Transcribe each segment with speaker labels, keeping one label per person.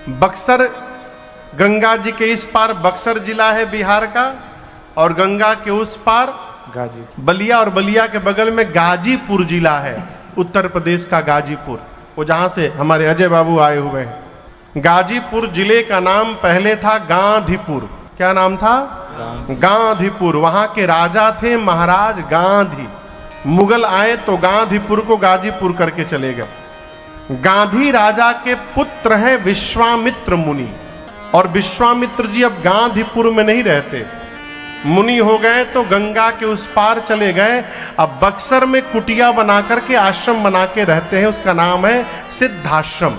Speaker 1: बक्सर, गंगा जी के इस पार बक्सर जिला है बिहार का, और गंगा के उस पार बलिया, और बलिया के बगल में गाजीपुर जिला है, उत्तर प्रदेश का गाजीपुर, वो जहाँ से हमारे अजय बाबू आए हुए हैं। गाजीपुर जिले का नाम पहले था गांधीपुर। क्या नाम था? गांधीपुर। वहाँ के राजा थे महाराज गांधी। मुगल आए तो गांधीपुर को गाजीपुर करके चले गए। गांधी राजा के पुत्र हैं विश्वामित्र मुनि, और विश्वामित्र जी अब गांधीपुर में नहीं रहते, मुनि हो गए तो गंगा के उस पार चले गए। अब बक्सर में कुटिया बना करके आश्रम बना के रहते हैं, उसका नाम है सिद्धाश्रम।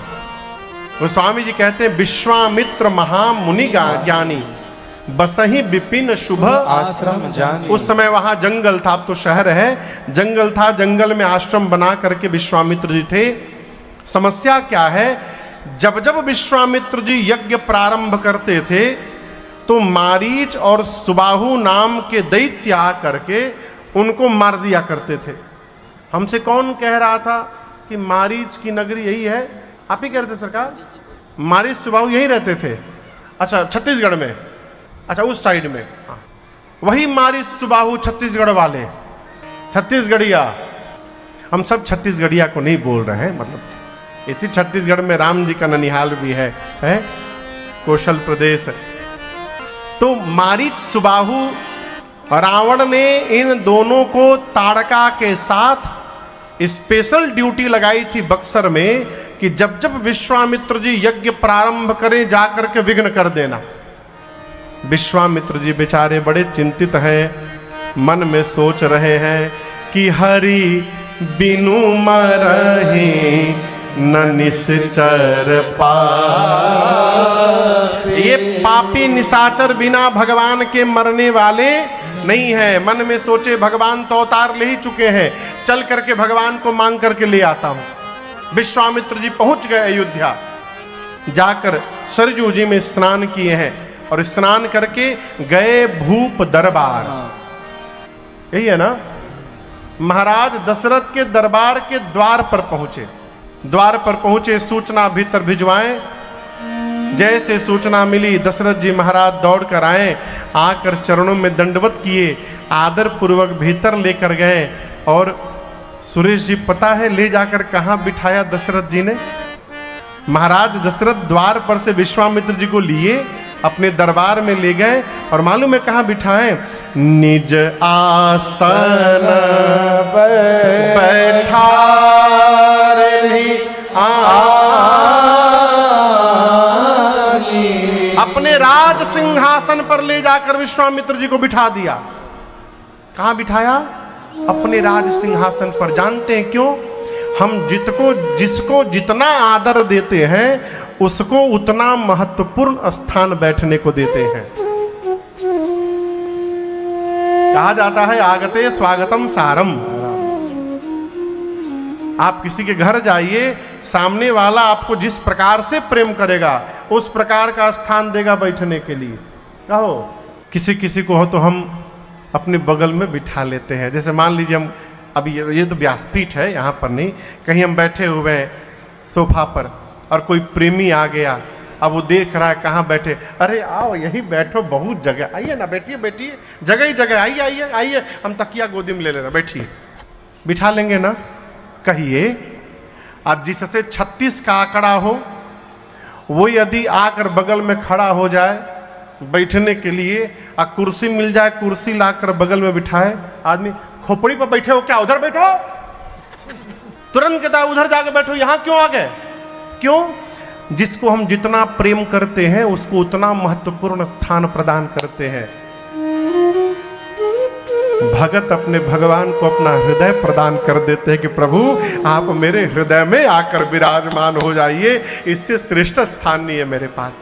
Speaker 1: गोस्वामी जी कहते हैं विश्वामित्र महामुनि ज्ञानी बसही विपिन शुभ
Speaker 2: आश्रम जानी।
Speaker 1: उस समय वहां जंगल था, अब तो शहर है, जंगल था, जंगल में आश्रम बना करके विश्वामित्र जी थे। समस्या क्या है, जब जब विश्वामित्र जी यज्ञ प्रारंभ करते थे तो मारीच और सुबाहु नाम के दैत्य आ करके उनको मार दिया करते थे। हमसे कौन कह रहा था कि मारीच की नगरी यही है? आप ही कह रहे थे सरकार? मारीच सुबाहु यही रहते थे? अच्छा, छत्तीसगढ़ में, अच्छा उस साइड में, हाँ वही मारीच सुबाहु छत्तीसगढ़ वाले, छत्तीसगढ़िया। हम सब छत्तीसगढ़िया को नहीं बोल रहे हैं, मतलब इसी छत्तीसगढ़ में राम जी का ननिहाल भी है कौशल प्रदेश। तो मारीच सुबाहु, रावण ने इन दोनों को ताड़का के साथ स्पेशल ड्यूटी लगाई थी बक्सर में कि जब जब विश्वामित्र जी यज्ञ प्रारंभ करें जाकर के विघ्न कर देना। विश्वामित्र जी बेचारे बड़े चिंतित हैं, मन में सोच रहे हैं कि हरि बिनु मरहि न निश्चर पाए। ये पापी निशाचर बिना भगवान के मरने वाले नहीं है। मन में सोचे भगवान तो अवतार ले ही चुके हैं, चल करके भगवान को मांग करके ले आता हूं। विश्वामित्र जी पहुंच गए अयोध्या, जाकर सरजू जी में स्नान किए हैं और स्नान करके गए भूप दरबार। यही है ना, महाराज दशरथ के दरबार के द्वार पर पहुंचे। द्वार पर पहुंचे, सूचना भीतर भिजवाएं। जैसे सूचना मिली दशरथ जी महाराज दौड़ कर आए, आकर चरणों में दंडवत किए, आदर पूर्वक भीतर लेकर गए। और सुरेश जी पता है ले जाकर कहाँ बिठाया दशरथ जी ने? महाराज दशरथ द्वार पर से विश्वामित्र जी को लिए अपने दरबार में ले गए, और मालूम है कहाँ बिठाए? निज आसन बैठा अपने राज सिंहासन पर ले जाकर विश्वामित्र जी को बिठा दिया। कहाँ बिठाया? अपने राज सिंहासन पर। जानते हैं क्यों? हम जिसको जितना आदर देते हैं उसको उतना महत्वपूर्ण स्थान बैठने को देते हैं। कहा जाता है आगते स्वागतम सारम। आप किसी के घर जाइए, सामने वाला आपको जिस प्रकार से प्रेम करेगा उस प्रकार का स्थान देगा बैठने के लिए। कहो किसी किसी को हो तो हम अपने बगल में बिठा लेते हैं। जैसे मान लीजिए हम अभी ये तो व्यासपीठ है, यहाँ पर नहीं, कहीं हम बैठे हुए हैं सोफा पर और कोई प्रेमी आ गया, अब वो देख रहा है कहाँ बैठे, अरे आओ यही बैठो, बहुत जगह, आइए ना, बैठिए बैठिए, जगह ही जगह, आइए आइए आइए, हम तकिया गोदी में ले लेना, बैठिए। बिठा लेंगे ना? कहिए अब जिससे 36 का आंकड़ा हो वो यदि आकर बगल में खड़ा हो जाए बैठने के लिए, और कुर्सी मिल जाए, कुर्सी लाकर बगल में बिठाए, आदमी खोपड़ी पर बैठे हो क्या, उधर बैठो, तुरंत कहता है उधर जाके बैठो, यहां क्यों आ गए? क्यों? जिसको हम जितना प्रेम करते हैं उसको उतना महत्वपूर्ण स्थान प्रदान करते हैं। भगत अपने भगवान को अपना हृदय प्रदान कर देते हैं कि प्रभु आप मेरे हृदय में आकर विराजमान हो जाइए, इससे श्रेष्ठ स्थान नहीं है मेरे पास।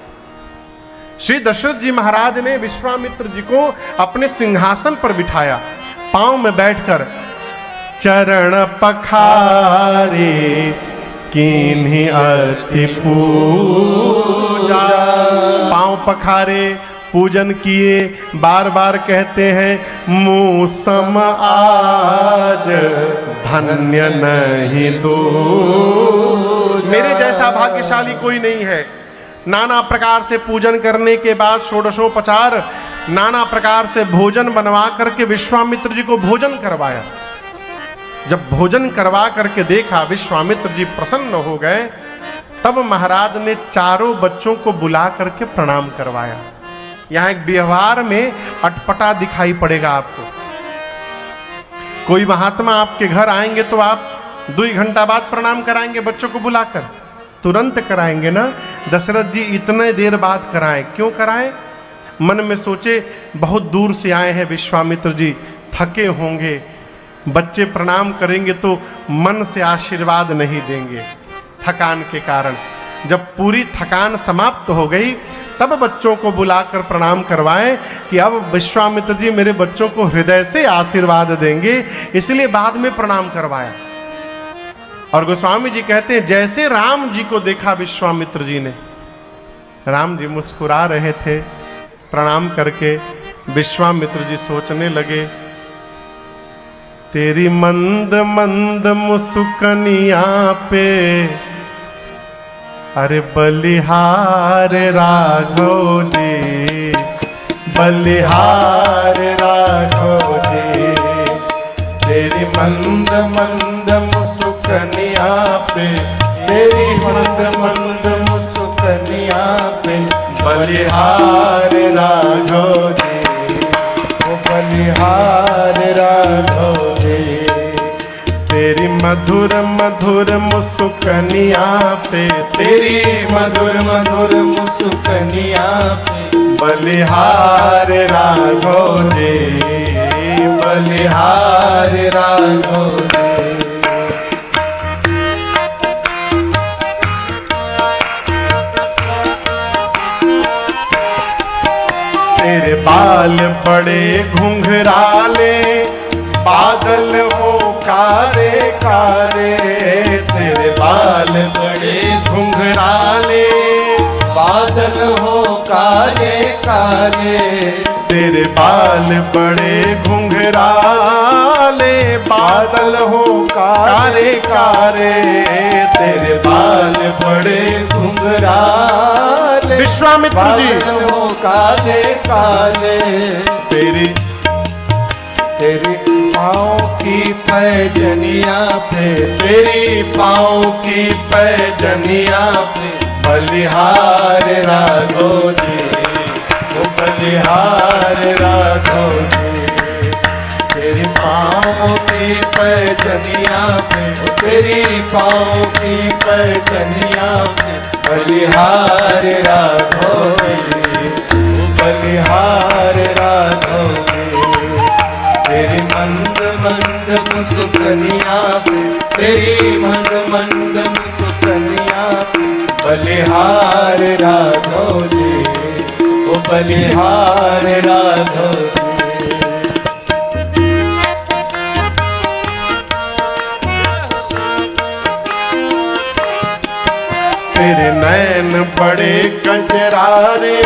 Speaker 1: श्री दशरथ जी महाराज ने विश्वामित्र जी को अपने सिंहासन पर बिठाया, पांव में बैठकर चरण पखारे किन्हीं अति पूजा। पांव पखारे, पूजन किए, बार बार कहते हैं मूसम आज धन्य नहीं दो। मेरे जैसा भाग्यशाली कोई नहीं है। नाना प्रकार से पूजन करने के बाद षोडशोपचार नाना प्रकार से भोजन बनवा करके विश्वामित्र जी को भोजन करवाया। जब भोजन करवा करके देखा, विश्वामित्र जी प्रसन्न हो गए, तब महाराज ने चारों बच्चों को बुला करके प्रणाम करवाया। यहां एक व्यवहार में अटपटा दिखाई पड़ेगा आपको। कोई महात्मा आपके घर आएंगे तो आप 2 घंटा बाद प्रणाम कराएंगे बच्चों को बुलाकर? तुरंत कराएंगे ना। दशरथ जी इतने देर बाद कराएं, क्यों कराएं? मन में सोचे बहुत दूर से आए हैं विश्वामित्र जी, थके होंगे, बच्चे प्रणाम करेंगे तो मन से आशीर्वाद नहीं देंगे थकान के कारण। जब पूरी थकान समाप्त हो गई तब बच्चों को बुलाकर प्रणाम करवाएं कि अब विश्वामित्र जी मेरे बच्चों को हृदय से आशीर्वाद देंगे, इसलिए बाद में प्रणाम करवाया। और गोस्वामी जी कहते हैं जैसे राम जी को देखा विश्वामित्र जी ने, राम जी मुस्कुरा रहे थे प्रणाम करके, विश्वामित्र जी सोचने लगे तेरी मंद मंद मुस्कनिया पे अरे बलिहार राघव जी, बलिहार राघव जी, तेरी मंद मंद मुस्कनिया पे, तेरी मंद मंद मुस्कनिया पे बलिहार राघव जी, ओ बलिहार राघव जी, तेरी मधुर मधुर मुस्कनिया पे, तेरी मधुर मधुर मुस्कनिया पे बलिहार राघव जी, बलिहार राघव जी। तेरे बाल बड़े घुंघराले, बादल हो कारे कारे, तेरे बाल बड़े घुंघराले, बादल हो कारे कारे, तेरे बाल बड़े घुंघराले, बादल हो कारे कारे, तेरे बाल बड़े घुंघराले, विश्वामित्र जी हो काले काले, तेरी पाँव की पैजनिया पे, तेरी पाँव की पैजनिया पे बलिहार राघव जी, ओ बलिहार राघव जी, तेरी पाँव की पैजनिया पे, तेरी पाँव की पैजनिया पे बलिहार राघव जी, ओ बलिहार राघव जी, तेरी मंद मंद मुस्कनिया पे, तेरी मंद मंद मुस्कनिया पे बलिहार राघव जी, ओ बलिहार राघव जी। तेरे नैन बड़े कजरारे,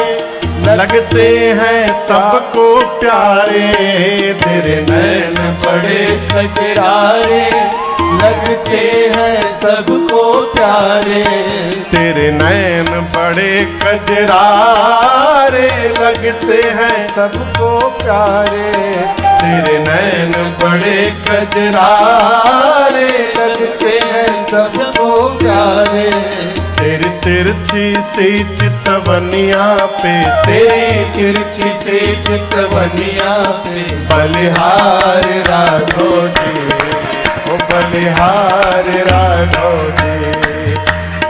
Speaker 1: लगते हैं सबको प्यारे, तेरे नैन बड़े कजरारे, लगते हैं सबको प्यारे, तेरे नैन बड़े कजरारे, लगते हैं सबको प्यारे, तेरे नैन बड़े कजरारे, लगते हैं सबको प्यारे, तेरी तिरछी सी चितवनिया पे, तेरी तिरछी सी चितवनिया पे बलिहार राघव जी, ओ बलिहार राघव जी,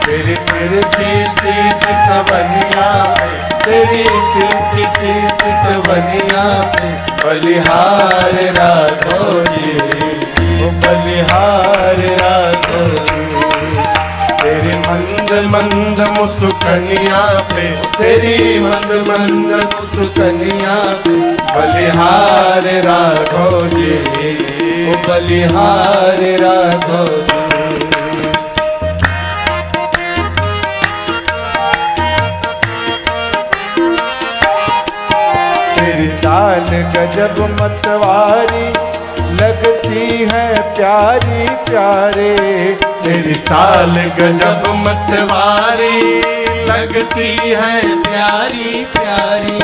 Speaker 1: तेरी तिरछी सी चितवनिया पे, तेरी तिरछी सी चितवनिया पे बलिहार राघव जी, ओ बलिहार राघव जी, तेरी मंद मंद मुस्कनिया पे, तेरी मंद मंद मुस्कनिया पे बलिहार राघव जी, ओ बलिहार राघव जी। तेरी चाल गजब मतवारी, लगती है प्यारी प्यारे, तेरी चाल गजब मतवारी,
Speaker 2: लगती है प्यारी प्यारी।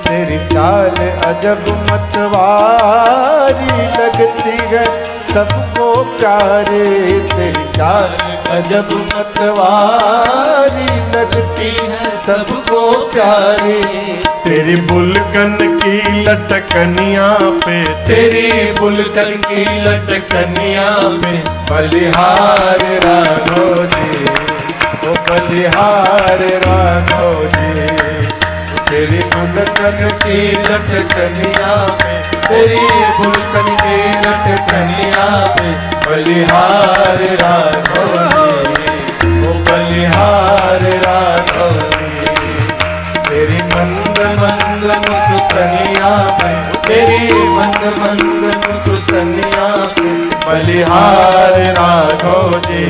Speaker 3: तेरी चाल अजब मतवारी लगती है सबको प्यारे। तेरी चाल अजब मतवारी लगती है सबको प्यारी।
Speaker 1: तेरी बुलकन की लटकनिया पे,
Speaker 2: तेरी बुलकन की लटकनिया पे
Speaker 3: बलिहार राघव जी, ओ बलिहार राघव जी। तेरी बुलकन की लटकनिया पे,
Speaker 2: तेरी बुलकन की लटकनिया पे
Speaker 3: बलिहार राघव जी, ओ बलिहार राघव जी। तेरी मंद मंद मुस्कनिया पे,
Speaker 2: तेरी मंद मंद मुस्कनिया पे
Speaker 3: बलिहार राघव जी,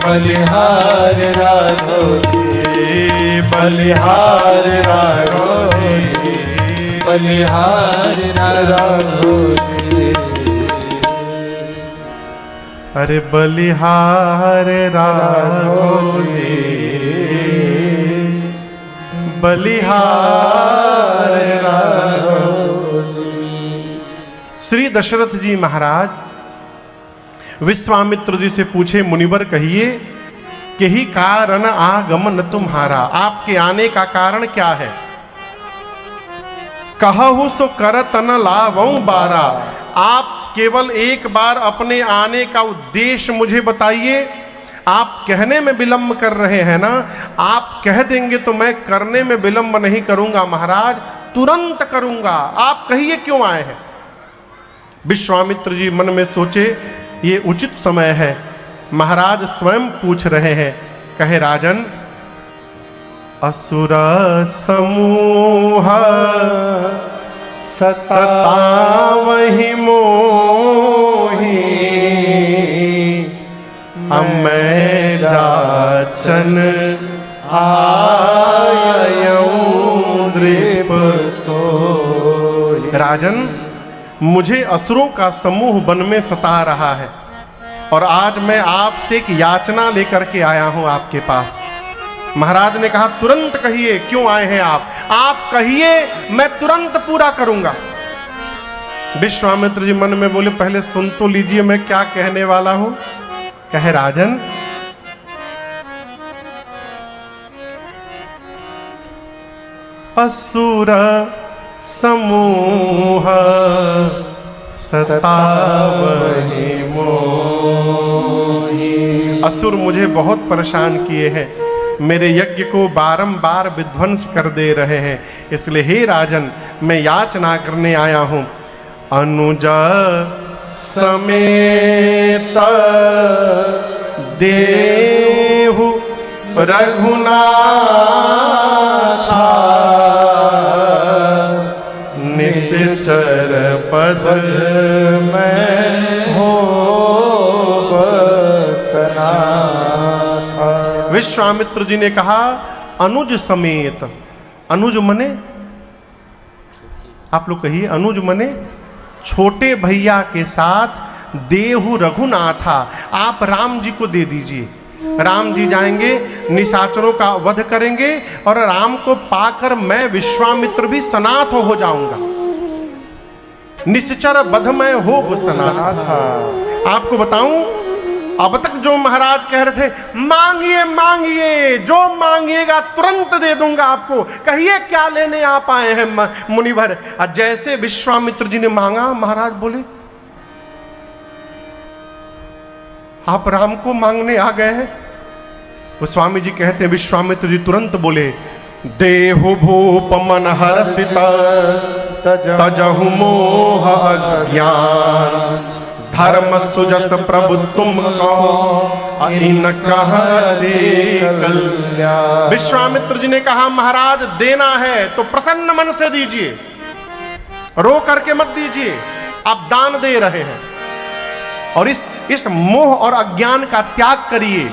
Speaker 2: बलिहार
Speaker 3: राघव जी, बलिहार राघव जी,
Speaker 2: बलिहार राघव जी।
Speaker 1: अरे बलिहार राघव जी, बलिहार राघव जी। श्री दशरथ जी महाराज विश्वामित्र जी से पूछे, मुनिवर कहिए कि ही कारण आगमन तुम्हारा, आपके आने का कारण क्या है? कहु सो करत न लावऊं बारा। आप केवल एक बार अपने आने का उद्देश्य मुझे बताइए। आप कहने में विलंब कर रहे हैं ना, आप कह देंगे तो मैं करने में विलंब नहीं करूंगा महाराज, तुरंत करूंगा। आप कहिए क्यों आए हैं? विश्वामित्र जी मन में सोचे ये उचित समय है। महाराज स्वयं पूछ रहे हैं, कहे राजन, असुर समूह सतावहि मोहि, मैं जाचन आयऊं दृपतो। राजन, मुझे असुरों का समूह वन में सता रहा है और आज मैं आपसे एक याचना लेकर के आया हूं आपके पास। महाराज ने कहा, तुरंत कहिए क्यों आए हैं आप कहिए, मैं तुरंत पूरा करूंगा। विश्वामित्र जी मन में बोले, पहले सुन तो लीजिए मैं क्या कहने वाला हूं। कहे, राजन, असुर समूह सतावहि मोहि। असुर मुझे बहुत परेशान किए हैं, मेरे यज्ञ को बारंबार विध्वंस कर दे रहे हैं, इसलिए हे राजन मैं याचना करने आया हूं। अनुज समेत देहु रघुनाथा, निश्चर पद में हो बसना। विश्वामित्र जी ने कहा, अनुज समेत। अनुज मने, आप लोग कहिए, अनुज मने छोटे भैया के साथ देहु रघुनाथा, आप राम जी को दे दीजिए। राम जी जाएंगे, निशाचरों का वध करेंगे और राम को पाकर मैं विश्वामित्र भी सनाथ हो जाऊंगा। निश्चर बध में हो सनाथ। आपको बताऊं, अब तक जो महाराज कह रहे थे, मांगिए मांगिए, जो मांगिएगा तुरंत दे दूंगा आपको, कहिए क्या लेने आप आए हैं मुनिवर। जैसे विश्वामित्र जी ने मांगा, महाराज बोले, आप राम को मांगने आ गए हैं। तो स्वामी जी कहते हैं, विश्वामित्र जी तुरंत बोले, देहु भूप मन हर्षित तजहु मोह अज्ञान, धर्म सुजस प्रभु तुम कहो इन कहते कल्याण। विश्वामित्र जी ने कहा, महाराज देना है तो प्रसन्न मन से दीजिए, रो करके मत दीजिए, आप दान दे रहे हैं और इस मोह और अज्ञान का त्याग करिए।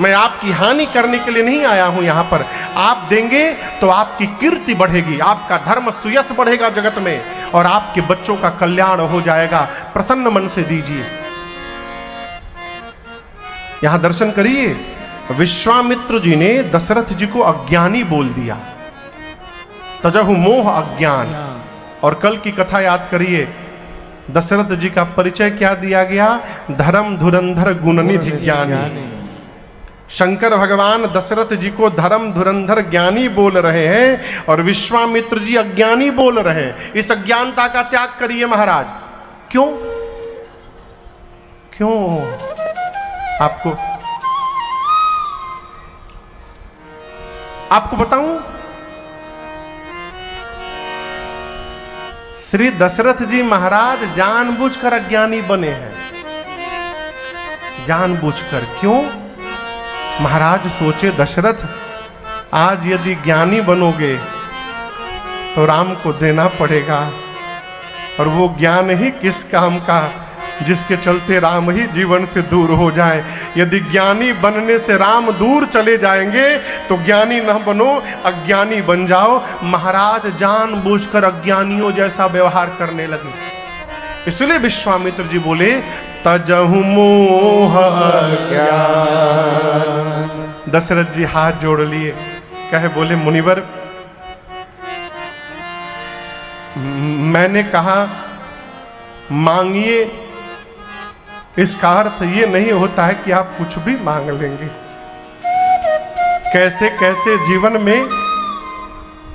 Speaker 1: मैं आपकी हानि करने के लिए नहीं आया हूं यहां पर। आप देंगे तो आपकी कीर्ति बढ़ेगी, आपका धर्म सुयश बढ़ेगा जगत में और आपके बच्चों का कल्याण हो जाएगा। प्रसन्न मन से दीजिए। यहां दर्शन करिए, विश्वामित्र जी ने दशरथ जी को अज्ञानी बोल दिया, तजहु मोह अज्ञान। और कल की कथा याद करिए, दशरथ जी का परिचय क्या दिया गया? धर्म धुरंधर गुणनिधि ज्ञानी। शंकर भगवान दशरथ जी को धर्म धुरंधर ज्ञानी बोल रहे हैं और विश्वामित्र जी अज्ञानी बोल रहे हैं। इस अज्ञानता का त्याग करिए महाराज। क्यों? क्यों? आपको बताऊं, श्री दशरथ जी महाराज जानबूझकर अज्ञानी बने हैं, जानबूझकर। क्यों? महाराज सोचे, दशरथ आज यदि ज्ञानी बनोगे तो राम को देना पड़ेगा, और वो ज्ञान ही किस काम का जिसके चलते राम ही जीवन से दूर हो जाए। यदि ज्ञानी बनने से राम दूर चले जाएंगे तो ज्ञानी न बनो, अज्ञानी बन जाओ। महाराज जानबूझकर अज्ञानियों जैसा व्यवहार करने लगे। इसलिए विश्वामित्र जी बोले, तजहु मोह अज्ञान। दशरथ जी हाथ जोड़ लिए, कहे बोले, मुनिवर मैंने कहा मांगिए, इसका अर्थ ये नहीं होता है कि आप कुछ भी मांग लेंगे। कैसे कैसे जीवन में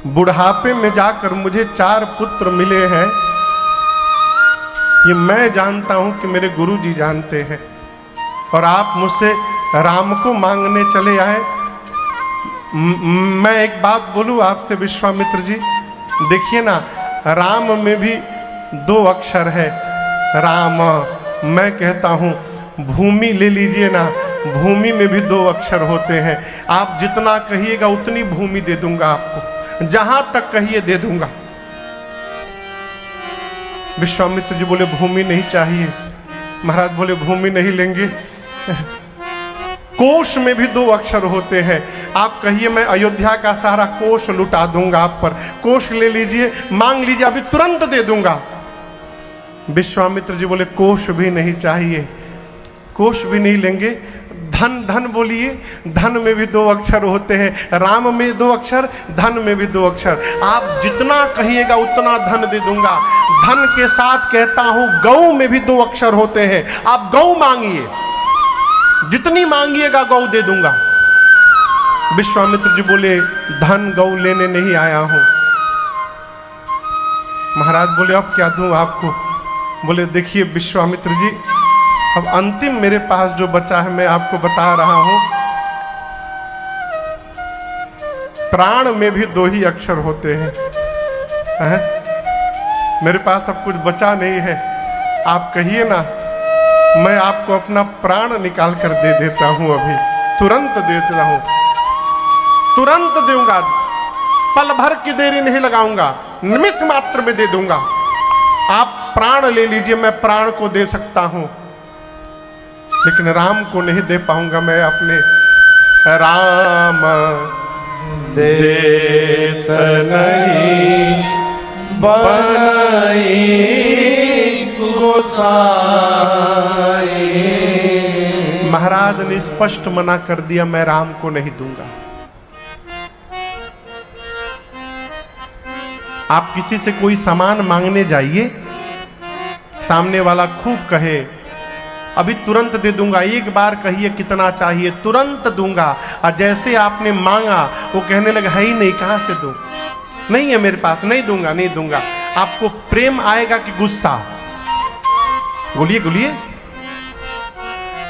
Speaker 1: बुढ़ापे में जाकर मुझे 4 पुत्र मिले हैं, ये मैं जानता हूं कि मेरे गुरुजी जानते हैं, और आप मुझसे राम को मांगने चले आए। मैं एक बात बोलूं आपसे विश्वामित्र जी, देखिए ना, राम में भी 2 अक्षर है, राम। मैं कहता हूं भूमि ले लीजिए ना, भूमि में भी 2 अक्षर होते हैं। आप जितना कहिएगा उतनी भूमि दे दूंगा आपको, जहां तक कहिए दे दूंगा। विश्वामित्र जी बोले, भूमि नहीं चाहिए। महाराज बोले, भूमि नहीं लेंगे। कोश में भी 2 अक्षर होते हैं, आप कहिए मैं अयोध्या का सारा कोश लुटा दूंगा आप पर। कोश ले लीजिए, मांग लीजिए, अभी तुरंत दे दूंगा। विश्वामित्र जी बोले, कोश भी नहीं चाहिए, कोश भी नहीं लेंगे। धन, धन बोलिए, धन में भी 2 अक्षर होते हैं, राम में 2 अक्षर, धन में भी 2 अक्षर। आप जितना कहिएगा उतना धन दे दूंगा। धन के साथ कहता हूं गौ में भी 2 अक्षर होते हैं, आप गौ मांगिए, जितनी मांगिएगा गौ दे दूंगा। विश्वामित्र जी बोले, धन गौ लेने नहीं आया हूं। महाराज बोले, अब क्या दूं आपको? बोले, देखिए विश्वामित्र जी, अब अंतिम मेरे पास जो बचा है मैं आपको बता रहा हूं। प्राण में भी 2 ही अक्षर होते हैं, मेरे पास अब कुछ बचा नहीं है। आप कहिए ना, मैं आपको अपना प्राण निकाल कर दे देता हूं, अभी तुरंत दे देता हूं, तुरंत दूंगा, पल भर की देरी नहीं लगाऊंगा, निमिष मात्र में दे दूंगा। आप प्राण ले लीजिए, मैं प्राण को दे सकता हूं, लेकिन राम को नहीं दे पाऊंगा। मैं अपने राम
Speaker 3: देत नहीं बनाई गोसाई।
Speaker 1: महाराज ने स्पष्ट मना कर दिया, मैं राम को नहीं दूंगा। आप किसी से कोई सामान मांगने जाइए, सामने वाला खूब कहे अभी तुरंत दे दूंगा, एक बार कहिए कितना चाहिए, तुरंत दूंगा। और जैसे आपने मांगा वो कहने लगा, है ही नहीं, कहां से दूं, नहीं है मेरे पास, नहीं दूंगा, नहीं दूंगा। आपको प्रेम आएगा कि गुस्सा? बोलिए बोलिए।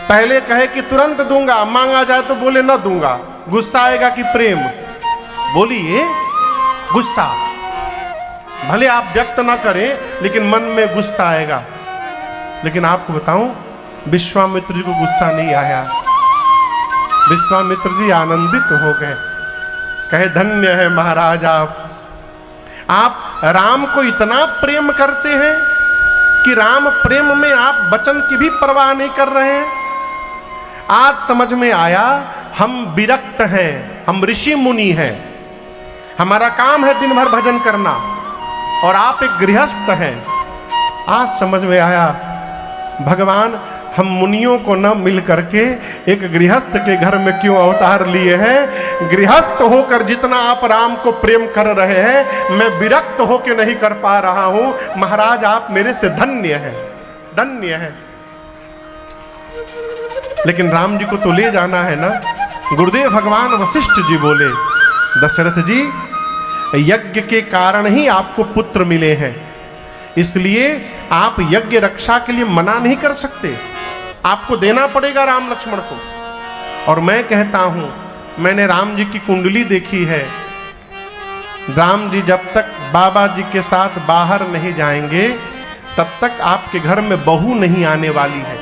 Speaker 1: पहले कहे कि तुरंत दूंगा, मांगा जाए तो बोले न दूंगा, गुस्सा आएगा कि प्रेम? बोलिए, गुस्सा। भले आप व्यक्त ना करें लेकिन मन में गुस्सा आएगा। लेकिन आपको बताऊं, विश्वामित्र जी को गुस्सा नहीं आया। विश्वामित्र जी आनंदित हो गए, कहे धन्य है महाराज आप राम को इतना प्रेम करते हैं कि राम प्रेम में आप वचन की भी परवाह नहीं कर रहे हैं। आज समझ में आया, हम विरक्त हैं, हम ऋषि मुनि हैं, हमारा काम है दिन भर भजन करना, और आप एक गृहस्थ हैं। आज समझ में आया, भगवान हम मुनियों को न मिल करके एक गृहस्थ के घर में क्यों अवतार लिए हैं? गृहस्थ होकर जितना आप राम को प्रेम कर रहे हैं, मैं विरक्त होकर नहीं कर पा रहा हूं। महाराज आप मेरे से धन्य हैं, धन्य हैं। लेकिन राम जी को तो ले जाना है ना। गुरुदेव भगवान वशिष्ठ जी बोले, दशरथ जी यज्ञ के कारण ही आपको पुत्र मिले हैं, इसलिए आप यज्ञ रक्षा के लिए मना नहीं कर सकते, आपको देना पड़ेगा राम लक्ष्मण को। और मैं कहता हूं, मैंने राम जी की कुंडली देखी है, राम जी जब तक बाबा जी के साथ बाहर नहीं जाएंगे तब तक आपके घर में बहू नहीं आने वाली है।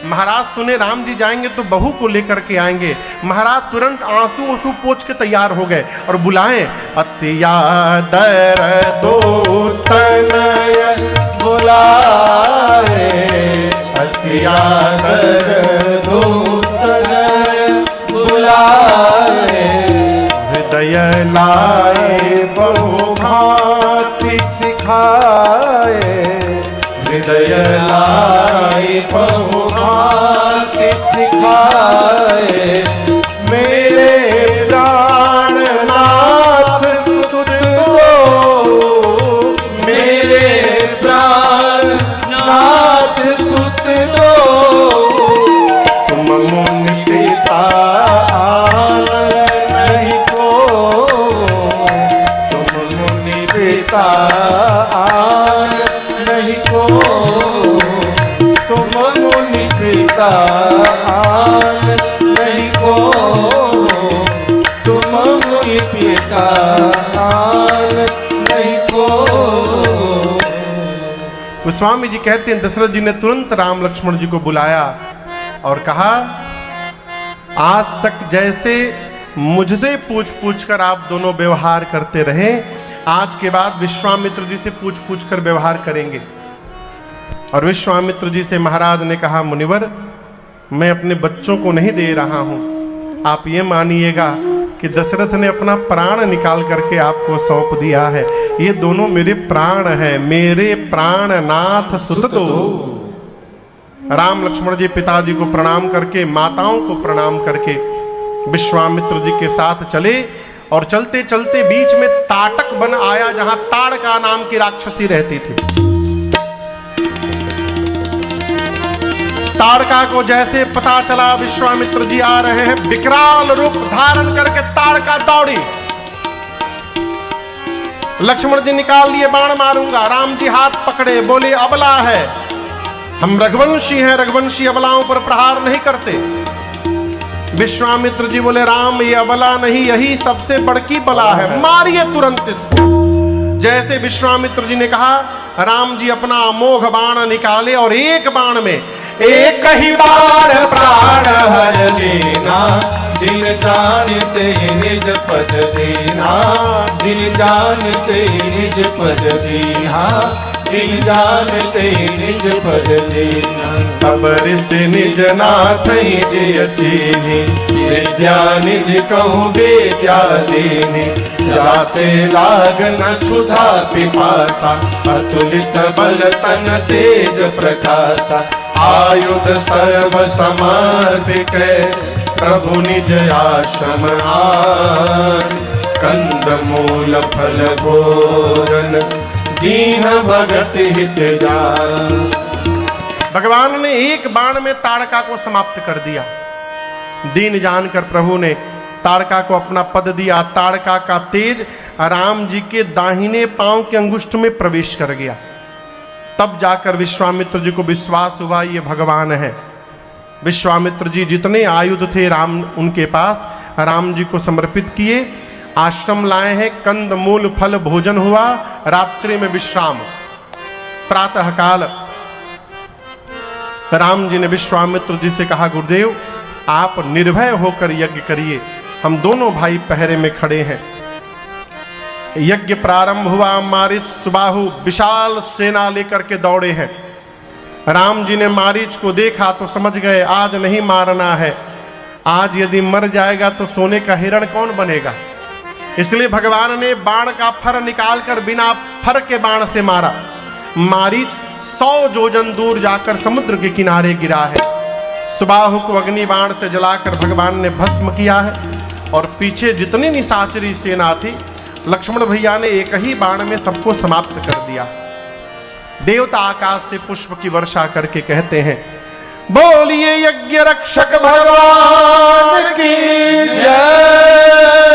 Speaker 1: महाराज सुने राम जी जाएंगे तो बहू को लेकर के आएंगे। महाराज तुरंत आंसू आंसू पोंछ के तैयार हो गए और बुलाएं, अत्यादर दो
Speaker 2: तनय बुलाए, अत्यादर दो तनय बुलाए,
Speaker 1: हृदय लाए
Speaker 2: बहु भांति सिखाए, हृदय लाए बहु भांति सिखाए, मेरे प्राणनाथ सुत दो, मेरे प्राणनाथ सुत दो,
Speaker 1: तुम मुनि
Speaker 2: पिता नहीं को, तुम मुनि पिता नहीं को, तुम मुनि पिता नहीं को, तुम मुनि पिता नहीं को।
Speaker 1: गोस्वामी जी कहते हैं, दशरथ जी ने तुरंत राम लक्ष्मण जी को बुलाया और कहा, आज तक जैसे मुझसे पूछ पूछ कर आप दोनों व्यवहार करते रहे, आज के बाद विश्वामित्र जी से पूछ पूछ कर व्यवहार करेंगे। और विश्वामित्र जी से महाराज ने कहा, मुनिवर मैं अपने बच्चों को नहीं दे रहा हूं, आप ये मानिएगा कि दशरथ ने अपना प्राण निकाल करके आपको सौंप दिया है। ये दोनों मेरे प्राण हैं, मेरे प्राणनाथ सुत दो। राम लक्ष्मण जी पिताजी को प्रणाम करके, माताओं को प्रणाम करके विश्वामित्र जी के साथ चले। और चलते चलते बीच में ताटक वन आया, जहां ताड़का नाम की राक्षसी रहती थी। ताड़का को जैसे पता चला विश्वामित्र जी आ रहे हैं, विकराल रूप धारण करके ताड़का दौड़ी। लक्ष्मण जी निकाल लिए बाण मारूंगा, राम जी हाथ पकड़े, बोले अबला है, हम रघुवंशी हैं, रघुवंशी अबलाओं पर प्रहार नहीं करते। विश्वामित्र जी बोले, राम ये अबला नहीं, यही सबसे बड़की बला है, मारिए तुरंत इसको। जैसे विश्वामित्र जी ने कहा, राम जी अपना अमोघ बाण निकाले और एक बाण में एक ही बाण प्राण हर
Speaker 2: लेना, दिल जानते निज पद दीना, दिल जानते निज पद दीना, दिल जानते निज पद दीना।
Speaker 1: अबर से निज नाथ जय चीनी,
Speaker 2: विद्या निज कहूँ विद्या दीनी, जाते लागन क्षुधा पिपासा, अतुलित बल तन तेज प्रकाशा, आयुध सर्व समर्पित, प्रभु निज आश्रम आन, कंद मूल फल भोजन, दीन भगत हित जान।
Speaker 1: भगवान ने एक बाण में ताड़का को समाप्त कर दिया। दीन जानकर प्रभु ने ताड़का को अपना पद दिया। ताड़का का तेज राम जी के दाहिने पांव के अंगुष्ठ में प्रवेश कर गया। तब जाकर विश्वामित्र जी को विश्वास हुआ ये भगवान है। विश्वामित्र जी जितने आयुध थे राम उनके पास, राम जी को समर्पित किए। आश्रम लाए हैं, कंद मूल फल भोजन हुआ, रात्रि में विश्राम। प्रातः काल राम जी ने विश्वामित्र जी से कहा, गुरुदेव आप निर्भय होकर यज्ञ करिए, हम दोनों भाई पहरे में खड़े हैं। यज्ञ प्रारंभ हुआ। मारीच सुबाहु विशाल सेना लेकर के दौड़े हैं। राम जी ने मारीच को देखा तो समझ गए आज नहीं मारना है, आज यदि मर जाएगा तो सोने का हिरण कौन बनेगा। इसलिए भगवान ने बाण का फर निकालकर बिना फर के बाण से मारा। मारीच 100 योजन दूर जाकर समुद्र के किनारे गिरा है। सुबाहु को अग्नि बाण से जलाकर भगवान ने भस्म किया है और पीछे जितनी निशाचरी सेना थी लक्ष्मण भैया ने एक ही बाण में सबको समाप्त कर दिया। देवता आकाश से पुष्प की वर्षा करके कहते हैं, बोलिए यज्ञ रक्षक भगवान की